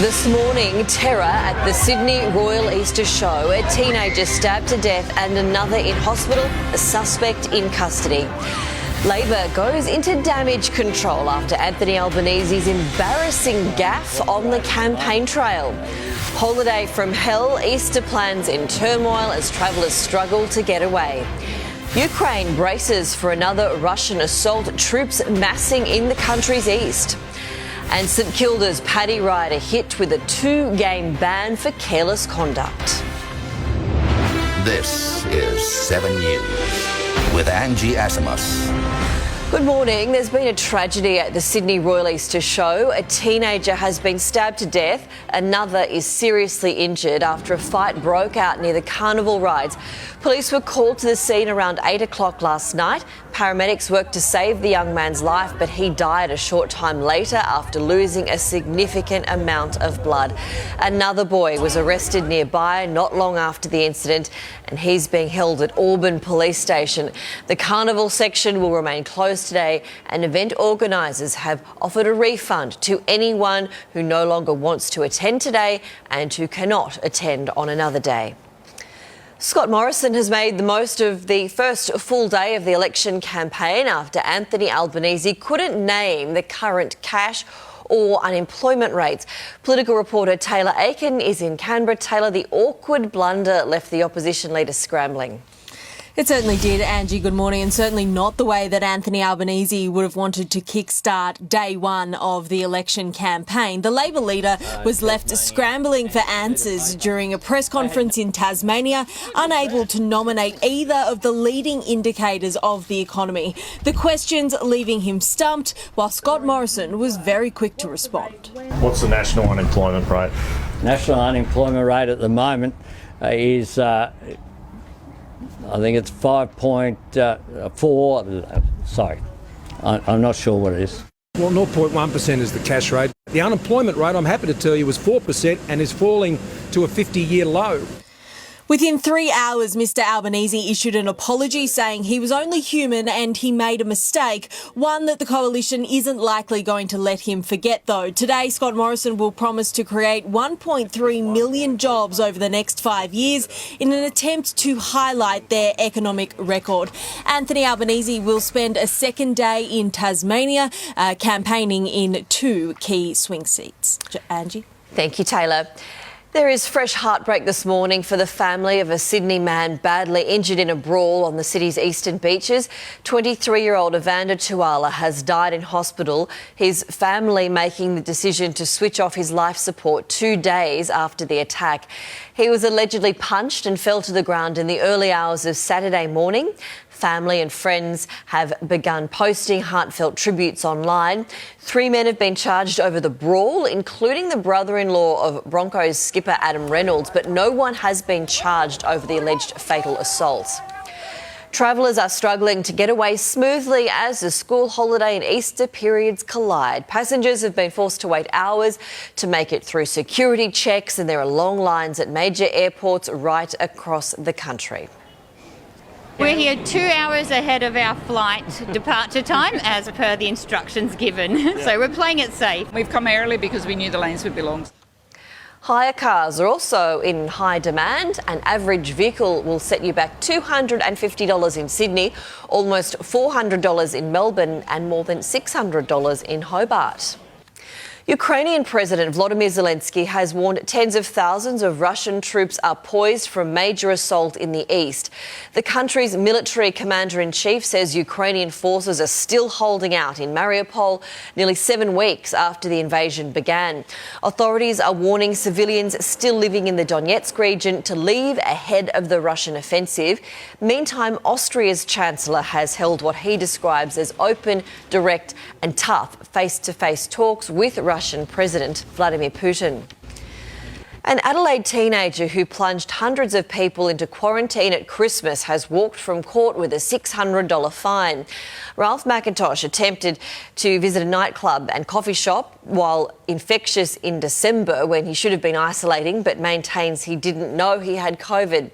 This morning, terror at the Sydney Royal Easter Show. A teenager stabbed to death and another in hospital, a suspect in custody. Labor goes into damage control after Anthony Albanese's embarrassing gaffe on the campaign trail. Holiday from hell, Easter plans in turmoil as travellers struggle to get away. Ukraine braces for another Russian assault, troops massing in the country's east. And St Kilda's Paddy Ryder hit with a 2-game ban for careless conduct. This is 7 News with Angie Asimus. Good morning. There's been a tragedy at the Sydney Royal Easter Show. A teenager has been stabbed to death. Another is seriously injured after a fight broke out near the carnival rides. Police were called to the scene around 8 o'clock last night. Paramedics worked to save the young man's life, but he died a short time later after losing a significant amount of blood. Another boy was arrested nearby not long after the incident, and he's being held at Auburn Police Station. The carnival section will remain closed today, and event organisers have offered a refund to anyone who no longer wants to attend today and who cannot attend on another day. Scott Morrison has made the most of the first full day of the election campaign after Anthony Albanese couldn't name the current cash or unemployment rates. Political reporter Taylor Aiken is in Canberra. Taylor, the awkward blunder left the opposition leader scrambling. It certainly did, Angie. Good morning. And certainly not the way that Anthony Albanese would have wanted to kickstart day one of the election campaign. The Labor leader was left scrambling for answers during a press conference in Tasmania, unable to nominate either of the leading indicators of the economy. The questions leaving him stumped, while Scott Morrison was very quick to respond. What's the national unemployment rate? National unemployment rate at the moment is... I think it's 5.4. Sorry, I'm not sure what it is. Well, 0.1% is the cash rate. The unemployment rate, I'm happy to tell you, was 4% and is falling to a 50-year low. Within 3 hours, Mr Albanese issued an apology saying he was only human and he made a mistake, one that the coalition isn't likely going to let him forget, though. Today, Scott Morrison will promise to create 1.3 million jobs over the next 5 years in an attempt to highlight their economic record. Anthony Albanese will spend a second day in Tasmania campaigning in 2 key swing seats. Angie? Thank you, Taylor. There is fresh heartbreak this morning for the family of a Sydney man badly injured in a brawl on the city's eastern beaches. 23-year-old Evander Tuala has died in hospital, his family making the decision to switch off his life support 2 days after the attack. He was allegedly punched and fell to the ground in the early hours of Saturday morning. Family and friends have begun posting heartfelt tributes online. 3 men have been charged over the brawl, including the brother-in-law of Broncos skipper Adam Reynolds, but no one has been charged over the alleged fatal assaults. Travellers are struggling to get away smoothly as the school holiday and Easter periods collide. Passengers have been forced to wait hours to make it through security checks, and there are long lines at major airports right across the country. We're here 2 hours ahead of our flight departure time as per the instructions given. So we're playing it safe. We've come early because we knew the lanes would be long. Hire cars are also in high demand. An average vehicle will set you back $250 in Sydney, almost $400 in Melbourne and more than $600 in Hobart. Ukrainian President Volodymyr Zelensky has warned tens of thousands of Russian troops are poised for a major assault in the east. The country's military commander-in-chief says Ukrainian forces are still holding out in Mariupol nearly 7 weeks after the invasion began. Authorities are warning civilians still living in the Donetsk region to leave ahead of the Russian offensive. Meantime, Austria's chancellor has held what he describes as open, direct and tough face-to-face talks with Russian President Vladimir Putin. An Adelaide teenager who plunged hundreds of people into quarantine at Christmas has walked from court with a $600 fine. Ralph McIntosh attempted to visit a nightclub and coffee shop while infectious in December when he should have been isolating, but maintains he didn't know he had COVID.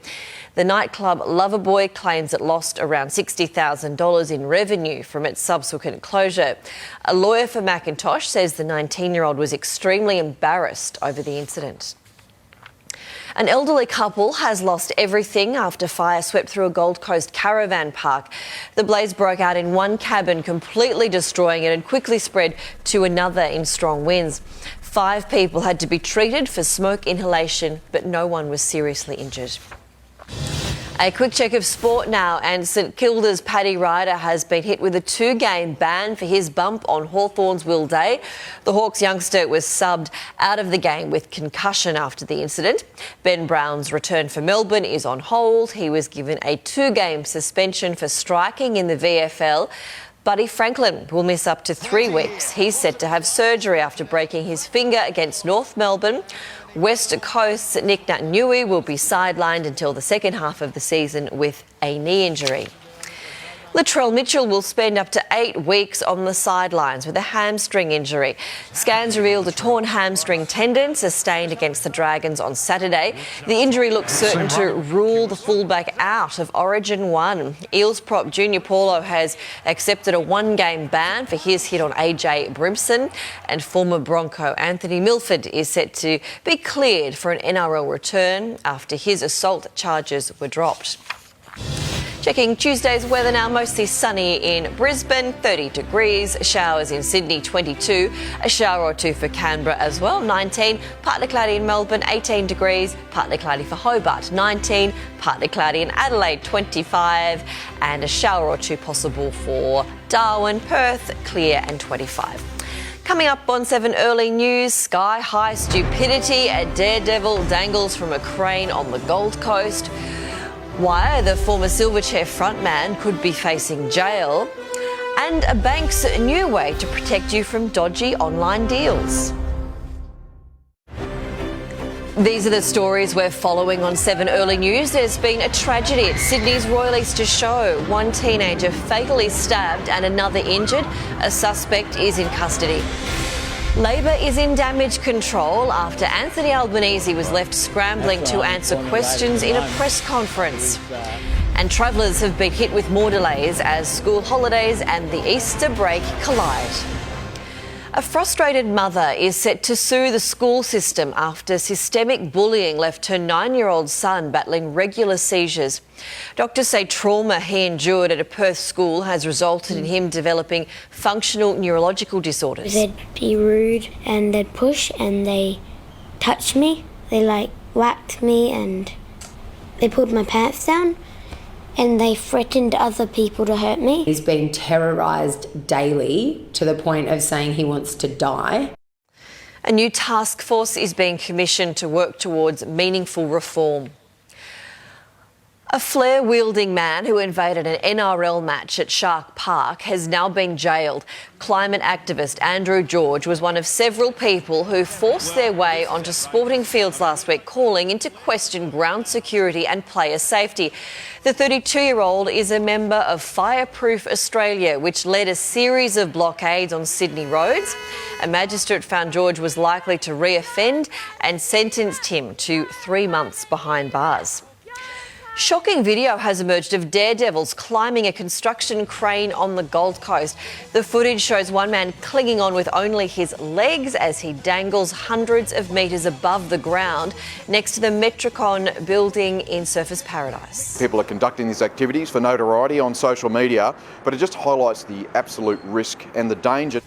The nightclub Loverboy claims it lost around $60,000 in revenue from its subsequent closure. A lawyer for McIntosh says the 19-year-old was extremely embarrassed over the incident. An elderly couple has lost everything after fire swept through a Gold Coast caravan park. The blaze broke out in one cabin, completely destroying it, and quickly spread to another in strong winds. 5 people had to be treated for smoke inhalation, but no one was seriously injured. A quick check of sport now, and St Kilda's Paddy Ryder has been hit with a 2-game ban for his bump on Hawthorn's Will Day. The Hawks youngster was subbed out of the game with concussion after the incident. Ben Brown's return for Melbourne is on hold. He was given a 2-game suspension for striking in the VFL. Buddy Franklin will miss up to 3 weeks. He's set to have surgery after breaking his finger against North Melbourne. West Coast's Nick Naitanui will be sidelined until the second half of the season with a knee injury. Latrell Mitchell will spend up to 8 weeks on the sidelines with a hamstring injury. Scans revealed a torn hamstring tendon sustained against the Dragons on Saturday. The injury looks certain to rule the fullback out of Origin 1. Eels prop Junior Paulo has accepted a 1-game ban for his hit on AJ Brimson, and former Bronco Anthony Milford is set to be cleared for an NRL return after his assault charges were dropped. Checking Tuesday's weather now, mostly sunny in Brisbane, 30 degrees, showers in Sydney, 22, a shower or 2 for Canberra as well, 19, partly cloudy in Melbourne, 18 degrees, partly cloudy for Hobart, 19, partly cloudy in Adelaide, 25, and a shower or 2 possible for Darwin, Perth, clear and 25. Coming up on 7 Early News, sky-high stupidity, a daredevil dangles from a crane on the Gold Coast. Why the former Silverchair frontman could be facing jail, and a bank's new way to protect you from dodgy online deals. These are the stories we're following on 7 Early News. There's been a tragedy at Sydney's Royal Easter Show. One teenager fatally stabbed and another injured. A suspect is in custody. Labor is in damage control after Anthony Albanese was left scrambling to answer questions in a press conference. And travellers have been hit with more delays as school holidays and the Easter break collide. A frustrated mother is set to sue the school system after systemic bullying left her 9-year-old son battling regular seizures. Doctors say trauma he endured at a Perth school has resulted in him developing functional neurological disorders. They'd be rude and they'd push and they touched me. They whacked me and they pulled my pants down. And they threatened other people to hurt me. He's been terrorised daily to the point of saying he wants to die. A new task force is being commissioned to work towards meaningful reform. A flare-wielding man who invaded an NRL match at Shark Park has now been jailed. Climate activist Andrew George was one of several people who forced their way onto sporting fields last week, calling into question ground security and player safety. The 32-year-old is a member of Fireproof Australia, which led a series of blockades on Sydney roads. A magistrate found George was likely to re-offend and sentenced him to 3 months behind bars. Shocking video has emerged of daredevils climbing a construction crane on the Gold Coast. The footage shows one man clinging on with only his legs as he dangles hundreds of metres above the ground next to the Metricon building in Surfers Paradise. People are conducting these activities for notoriety on social media, but it just highlights the absolute risk and the danger.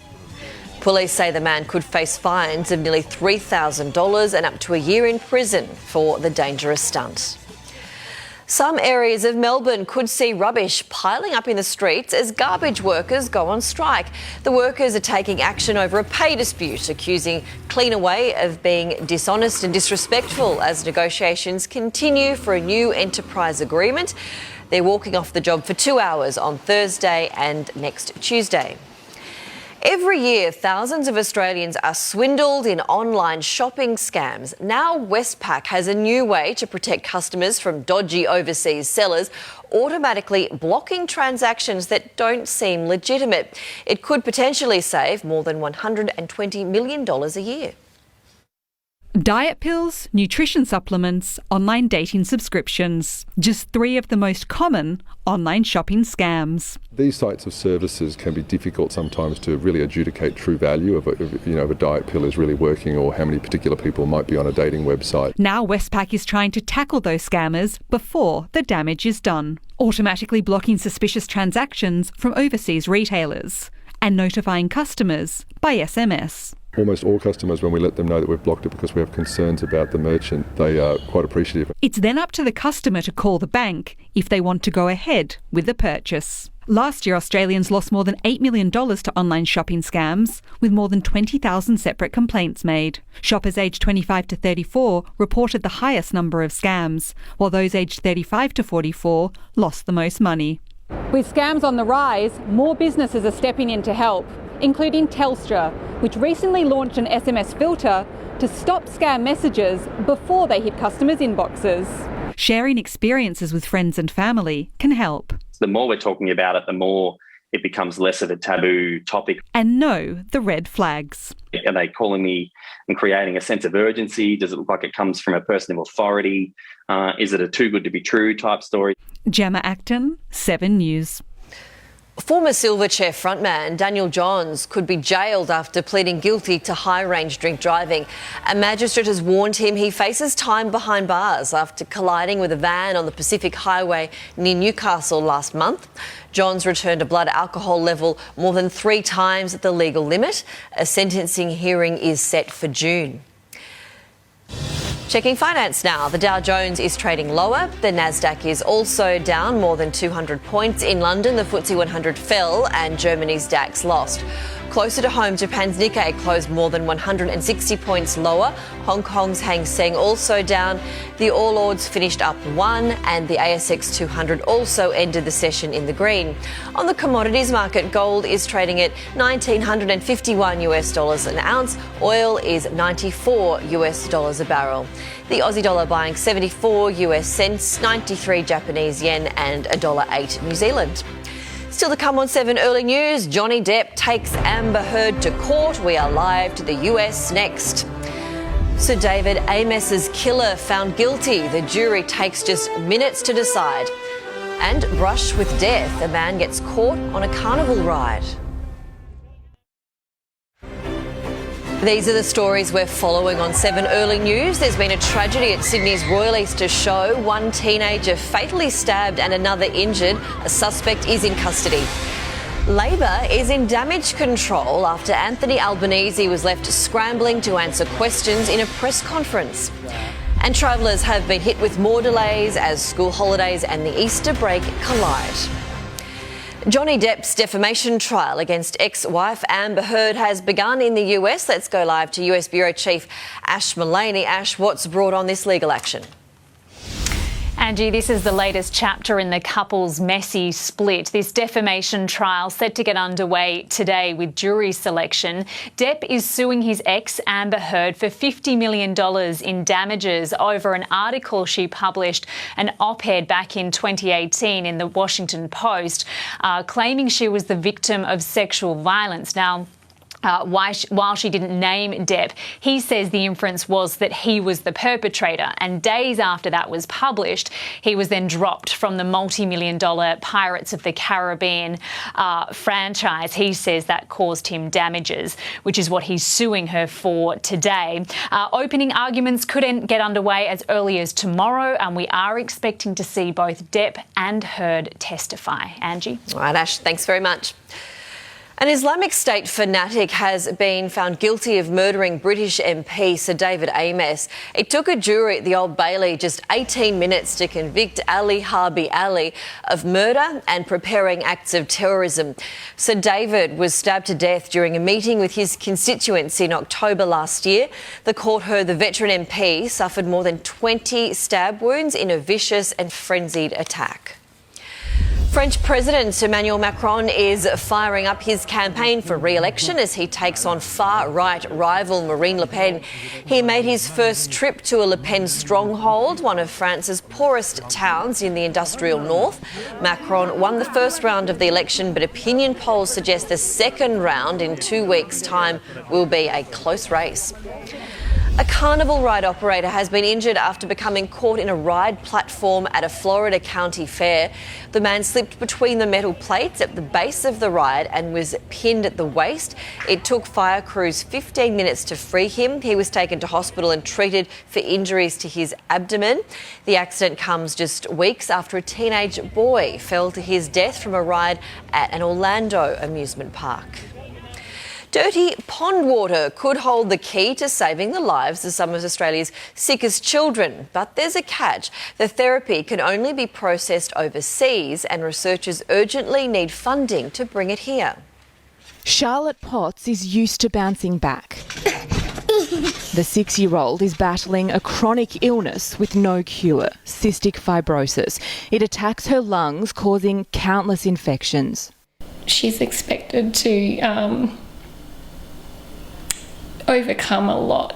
Police say the man could face fines of nearly $3,000 and up to a year in prison for the dangerous stunt. Some areas of Melbourne could see rubbish piling up in the streets as garbage workers go on strike. The workers are taking action over a pay dispute, accusing Cleanaway of being dishonest and disrespectful as negotiations continue for a new enterprise agreement. They're walking off the job for 2 hours on Thursday and next Tuesday. Every year, thousands of Australians are swindled in online shopping scams. Now Westpac has a new way to protect customers from dodgy overseas sellers, automatically blocking transactions that don't seem legitimate. It could potentially save more than $120 million a year. Diet pills, nutrition supplements, online dating subscriptions. Just 3 of the most common online shopping scams. These types of services can be difficult sometimes to really adjudicate true value of if a diet pill is really working or how many particular people might be on a dating website. Now Westpac is trying to tackle those scammers before the damage is done, automatically blocking suspicious transactions from overseas retailers and notifying customers by SMS. Almost all customers, when we let them know that we've blocked it because we have concerns about the merchant, they are quite appreciative. It's then up to the customer to call the bank if they want to go ahead with the purchase. Last year, Australians lost more than $8 million to online shopping scams, with more than 20,000 separate complaints made. Shoppers aged 25 to 34 reported the highest number of scams, while those aged 35 to 44 lost the most money. With scams on the rise, more businesses are stepping in to help, including Telstra, which recently launched an SMS filter to stop scam messages before they hit customers' inboxes. Sharing experiences with friends and family can help. The more we're talking about it, the more it becomes less of a taboo topic. And know the red flags. Are they calling me and creating a sense of urgency? Does it look like it comes from a person of authority? Is it a too good to be true type story? Gemma Acton, 7 News. Former Silverchair frontman Daniel Johns could be jailed after pleading guilty to high-range drink driving. A magistrate has warned him he faces time behind bars after colliding with a van on the Pacific Highway near Newcastle last month. Johns returned a blood alcohol level more than 3 times the legal limit. A sentencing hearing is set for June. Checking finance now. The Dow Jones is trading lower. The Nasdaq is also down more than 200 points. In London, the FTSE 100 fell and Germany's DAX lost. Closer to home, Japan's Nikkei closed more than 160 points lower. Hong Kong's Hang Seng also down. The All Ords finished up 1 and the ASX 200 also ended the session in the green. On the commodities market, gold is trading at $1,951 an ounce. Oil is $94 a barrel. The Aussie dollar buying 74 US cents, 93 Japanese yen and $1.08 New Zealand. Still to come on 7 Early News, Johnny Depp takes Amber Heard to court. We are live to the US next. Sir David Amess's killer found guilty. The jury takes just minutes to decide. And brush with death. A man gets caught on a carnival ride. These are the stories we're following on 7 Early News. There's been a tragedy at Sydney's Royal Easter Show. One teenager fatally stabbed and another injured. A suspect is in custody. Labor is in damage control after Anthony Albanese was left scrambling to answer questions in a press conference. And travellers have been hit with more delays as school holidays and the Easter break collide. Johnny Depp's defamation trial against ex-wife Amber Heard has begun in the US. Let's go live to US Bureau Chief Ash Mullaney. Ash, what's brought on this legal action? Angie, this is the latest chapter in the couple's messy split. This defamation trial set to get underway today with jury selection. Depp is suing his ex, Amber Heard, for $50 million in damages over an article she published, an op-ed back in 2018 in the Washington Post, claiming she was the victim of sexual violence. Now, while she didn't name Depp, he says the inference was that he was the perpetrator. And days after that was published, he was then dropped from the multi-million-dollar Pirates of the Caribbean franchise. He says that caused him damages, which is what he's suing her for today. Opening arguments could get underway as early as tomorrow, and we are expecting to see both Depp and Heard testify. Angie? All right, Ash, thanks very much. An Islamic State fanatic has been found guilty of murdering British MP Sir David Amess. It took a jury at the Old Bailey just 18 minutes to convict Ali Harbi Ali of murder and preparing acts of terrorism. Sir David was stabbed to death during a meeting with his constituents in October last year. The court heard the veteran MP suffered more than 20 stab wounds in a vicious and frenzied attack. French President Emmanuel Macron is firing up his campaign for re-election as he takes on far-right rival Marine Le Pen. He made his first trip to a Le Pen stronghold, one of France's poorest towns in the industrial north. Macron won the first round of the election, but opinion polls suggest the second round in 2 weeks' time will be a close race. A carnival ride operator has been injured after becoming caught in a ride platform at a Florida county fair. The man slipped between the metal plates at the base of the ride and was pinned at the waist. It took fire crews 15 minutes to free him. He was taken to hospital and treated for injuries to his abdomen. The accident comes just weeks after a teenage boy fell to his death from a ride at an Orlando amusement park. Dirty pond water could hold the key to saving the lives of some of Australia's sickest children. But there's a catch. The therapy can only be processed overseas and researchers urgently need funding to bring it here. Charlotte Potts is used to bouncing back. The 6-year-old is battling a chronic illness with no cure, cystic fibrosis. It attacks her lungs, causing countless infections. She's expected to overcome a lot.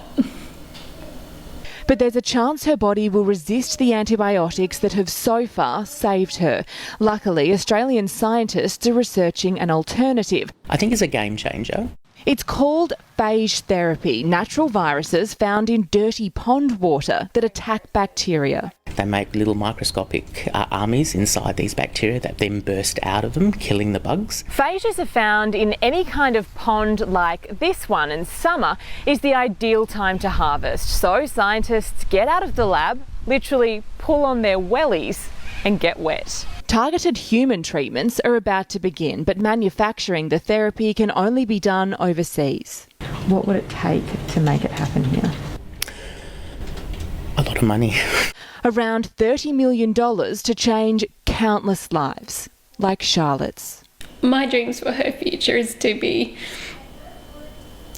But there's a chance her body will resist the antibiotics that have so far saved her. Luckily, Australian scientists are researching an alternative. I think it's a game changer. It's called phage therapy, natural viruses found in dirty pond water that attack bacteria. They make little microscopic armies inside these bacteria that then burst out of them, killing the bugs. Phages are found in any kind of pond like this one, and summer is the ideal time to harvest. So scientists get out of the lab, literally pull on their wellies and get wet. Targeted human treatments are about to begin, but manufacturing the therapy can only be done overseas. What would it take to make it happen here? A lot of money. Around $30 million to change countless lives, like Charlotte's. My dreams for her future is to be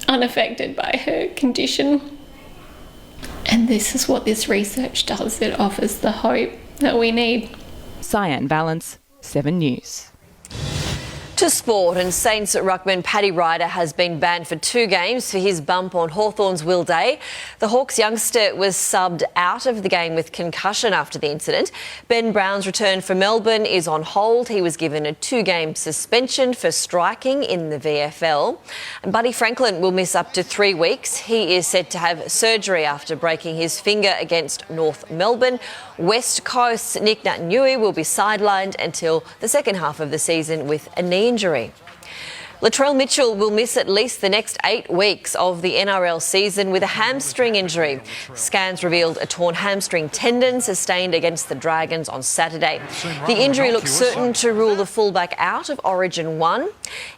unaffected by her condition. And this is what this research does. It offers the hope that we need. Cyan Valance, 7 News. To sport, and Saints ruckman Paddy Ryder has been banned for 2 games for his bump on Hawthorn's Will Day. The Hawks youngster was subbed out of the game with concussion after the incident. Ben Brown's return for Melbourne is on hold. He was given a 2-game suspension for striking in the VFL. And Buddy Franklin will miss up to 3 weeks. He is said to have surgery after breaking his finger against North Melbourne. West Coast's Nick Naitanui will be sidelined until the second half of the season with a knee injury. Latrell Mitchell will miss at least the next 8 weeks of the NRL season with a hamstring injury. Scans revealed a torn hamstring tendon sustained against the Dragons on Saturday. The injury looks certain to rule the fullback out of Origin 1.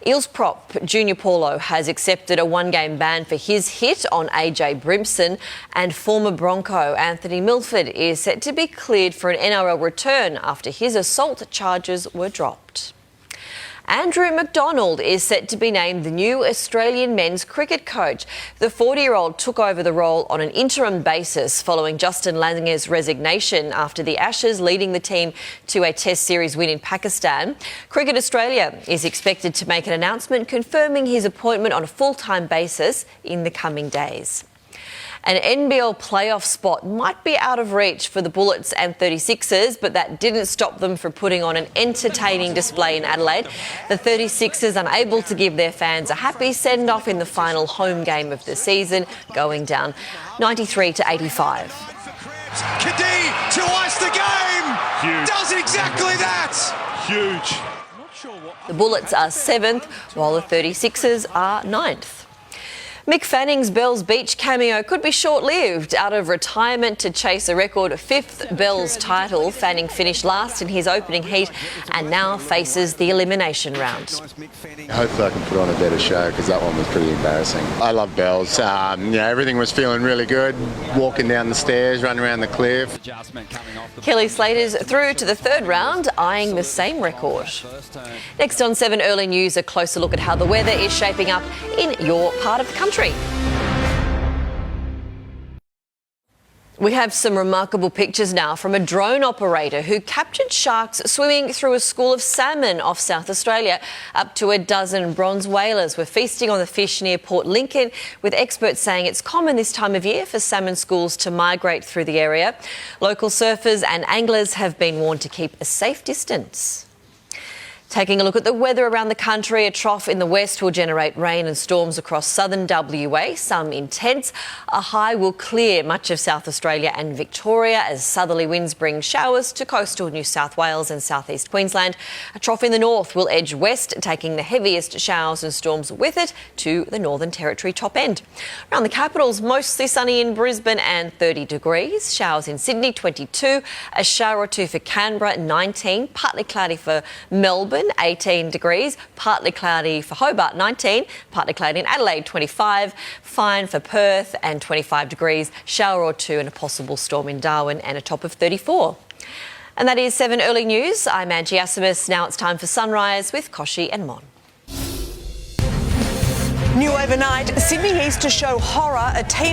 Eels prop Junior Paulo has accepted a 1-game ban for his hit on AJ Brimson, and former Bronco Anthony Milford is set to be cleared for an NRL return after his assault charges were dropped. Andrew McDonald is set to be named the new Australian men's cricket coach. The 40-year-old took over the role on an interim basis following Justin Langer resignation after the Ashes leading the team to a Test series win in Pakistan. Cricket Australia is expected to make an announcement confirming his appointment on a full-time basis in the coming days. An NBL playoff spot might be out of reach for the Bullets and 36ers, but that didn't stop them from putting on an entertaining display in Adelaide. The 36ers unable to give their fans a happy send-off in the final home game of the season, going down 93-85. Kadee to ice the game! Huge. Does exactly that! Huge. The Bullets are 7th, while the 36ers are 9th. Mick Fanning's Bells Beach cameo could be short-lived. Out of retirement to chase a record 5th Bells title, Fanning finished last in his opening heat and now faces the elimination round. Hopefully I can put on a better show because that one was pretty embarrassing. I love Bells. Everything was feeling really good. Walking down the stairs, running around the cliff. Kelly Slater's through to the 3rd round, eyeing the same record. Next on 7 Early News, a closer look at how the weather is shaping up in your part of the country. We have some remarkable pictures now from a drone operator who captured sharks swimming through a school of salmon off South Australia. Up to a dozen bronze whalers were feasting on the fish near Port Lincoln, with experts saying it's common this time of year for salmon schools to migrate through the area. Local surfers and anglers have been warned to keep a safe distance. Taking a look at the weather around the country, a trough in the west will generate rain and storms across southern WA, some intense. A high will clear much of South Australia and Victoria as southerly winds bring showers to coastal New South Wales and southeast Queensland. A trough in the north will edge west, taking the heaviest showers and storms with it to the Northern Territory top end. Around the capitals, mostly sunny in Brisbane and 30 degrees. Showers in Sydney, 22. A shower or two for Canberra, 19. Partly cloudy for Melbourne, 18 degrees, partly cloudy for Hobart, 19, partly cloudy in Adelaide, 25, fine for Perth and 25 degrees, shower or two and a possible storm in Darwin and a top of 34. And that is 7 Early News. I'm Angie Asimus. Now it's time for Sunrise with Koshi and Mon. New overnight, Sydney East to show horror. A teenager